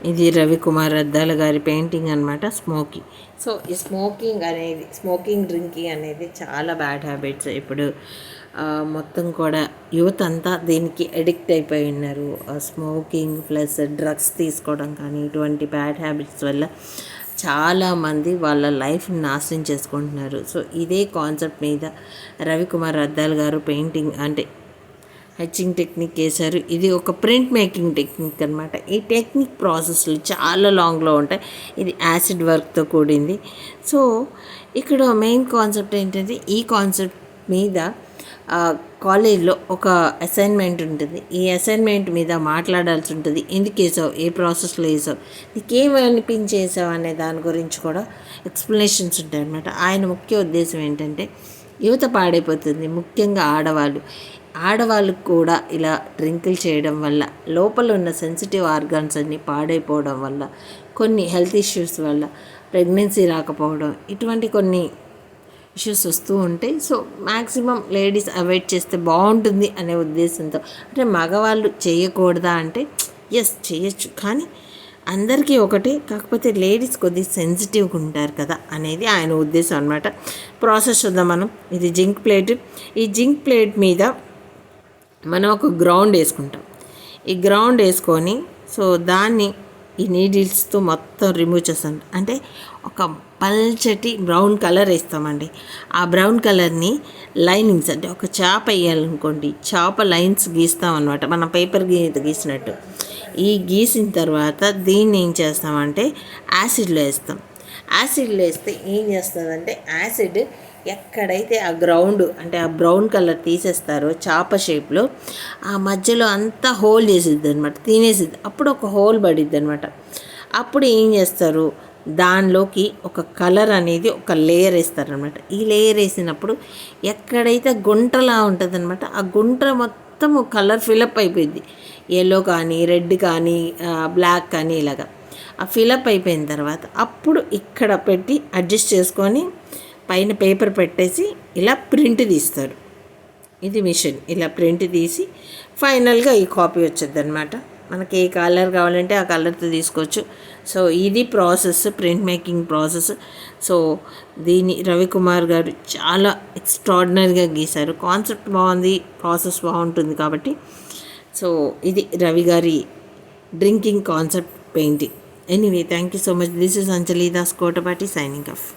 ఇది రవికుమార్ అద్దాల గారి పెయింటింగ్ అనమాట, స్మోకీ. సో ఈ స్మోకింగ్ డ్రింకింగ్ అనేది చాలా బ్యాడ్ హ్యాబిట్స్. ఇప్పుడు మొత్తం కూడా యూత్ అంతా దీనికి అడిక్ట్ అయిపోయి ఉన్నారు. స్మోకింగ్ ప్లస్ డ్రగ్స్ తీసుకోవడం కానీ ఇటువంటి బ్యాడ్ హ్యాబిట్స్ వల్ల చాలామంది వాళ్ళ లైఫ్ని నాశనం చేసుకుంటున్నారు. సో ఇదే కాన్సెప్ట్ మీద రవికుమార్ అద్దాల గారు పెయింటింగ్ అంటే హెచ్చింగ్ టెక్నిక్ వేశారు. ఇది ఒక ప్రింట్ మేకింగ్ టెక్నిక్ అనమాట. ఈ టెక్నిక్ ప్రాసెస్లు చాలా లాంగ్లో ఉంటాయి. ఇది యాసిడ్ వర్క్తో కూడింది. సో ఇక్కడ మెయిన్ కాన్సెప్ట్ ఏంటంటే, ఈ కాన్సెప్ట్ మీద కాలేజ్లో ఒక అసైన్మెంట్ ఉంటుంది. ఈ అసైన్మెంట్ మీద మాట్లాడాల్సి ఉంటుంది. ఎందుకు వేసావు, ఏ ప్రాసెస్లో వేసావు, నీకేం అనిపించేసావు అనే దాని గురించి కూడా ఎక్స్ప్లెనేషన్స్ ఉంటాయి అన్నమాట. ఆయన ముఖ్య ఉద్దేశం ఏంటంటే, యువత పాడైపోతుంది, ముఖ్యంగా ఆడవాళ్ళకు కూడా ఇలా డ్రింకులు చేయడం వల్ల లోపల ఉన్న సెన్సిటివ్ ఆర్గాన్స్ అన్నీ పాడైపోవడం వల్ల, కొన్ని హెల్త్ ఇష్యూస్ వల్ల, ప్రెగ్నెన్సీ రాకపోవడం, ఇటువంటి కొన్ని ఇష్యూస్ వస్తూ ఉంటాయి. సో మ్యాక్సిమం లేడీస్ అవాయిడ్ చేస్తే బాగుంటుంది అనే ఉద్దేశంతో, అంటే మగవాళ్ళు చేయకూడదా అంటే ఎస్ చేయొచ్చు, కానీ అందరికీ ఒకటి, కాకపోతే లేడీస్ కొద్దిగా సెన్సిటివ్గా ఉంటారు కదా అనేది ఆయన ఉద్దేశం అనమాట. ప్రాసెస్ చూద్దాం మనం. ఇది జింక్ ప్లేట్. ఈ జింక్ ప్లేట్ మీద మనం ఒక గ్రౌండ్ వేసుకుంటాం. ఈ గ్రౌండ్ వేసుకొని సో దాన్ని ఈ నీడిల్స్తో మొత్తం రిమూవ్ చేస్తాం. అంటే ఒక పల్చటి బ్రౌన్ కలర్ వేస్తామండి. ఆ బ్రౌన్ కలర్ని లైనింగ్స్, అంటే ఒక చాప వేయాలనుకోండి, చాప లైన్స్ గీస్తాం అనమాట, మన పేపర్ గీసినట్టు. ఈ గీసిన తర్వాత దీన్ని ఏం చేస్తామంటే యాసిడ్లో వేస్తాం. యాసిడ్లో వేస్తే ఏం చేస్తుందంటే, యాసిడ్ ఎక్కడైతే ఆ గ్రౌండ్ అంటే ఆ బ్రౌన్ కలర్ తీసేస్తారో చాప షేప్లో, ఆ మధ్యలో అంతా హోల్ చేసిద్ది అనమాట, తినేసిద్ది. అప్పుడు ఒక హోల్ పడిద్ది అనమాట. అప్పుడు ఏం చేస్తారు, దానిలోకి ఒక కలర్ అనేది ఒక లేయర్ వేస్తారనమాట. ఈ లేయర్ వేసినప్పుడు ఎక్కడైతే గుంటలా ఉంటుందన్నమాట, ఆ గుంట మొత్తం కలర్ ఫిలప్ అయిపోయింది. ఎల్లో కానీ, రెడ్ కానీ, బ్లాక్ కానీ ఇలాగా ఆ ఫిలప్ అయిపోయిన తర్వాత అప్పుడు ఇక్కడ పెట్టి అడ్జస్ట్ చేసుకొని పైన పేపర్ పెట్టేసి ఇలా ప్రింట్ తీస్తారు. ఇది మిషన్. ఇలా ప్రింట్ తీసి ఫైనల్గా ఈ కాపీ వచ్చేది అనమాట. మనకి ఏ కలర్ కావాలంటే ఆ కలర్తో తీసుకోవచ్చు. సో ఇది process, print making process. So దీన్ని రవికుమార్ గారు చాలా ఎక్స్ట్రాడినరీగా గీశారు. కాన్సెప్ట్ బాగుంది, ప్రాసెస్ బాగుంటుంది కాబట్టి. సో ఇది రవి గారి drinking concept painting. Anyway, thank you so much. This is Anjali Das Kotapati signing off.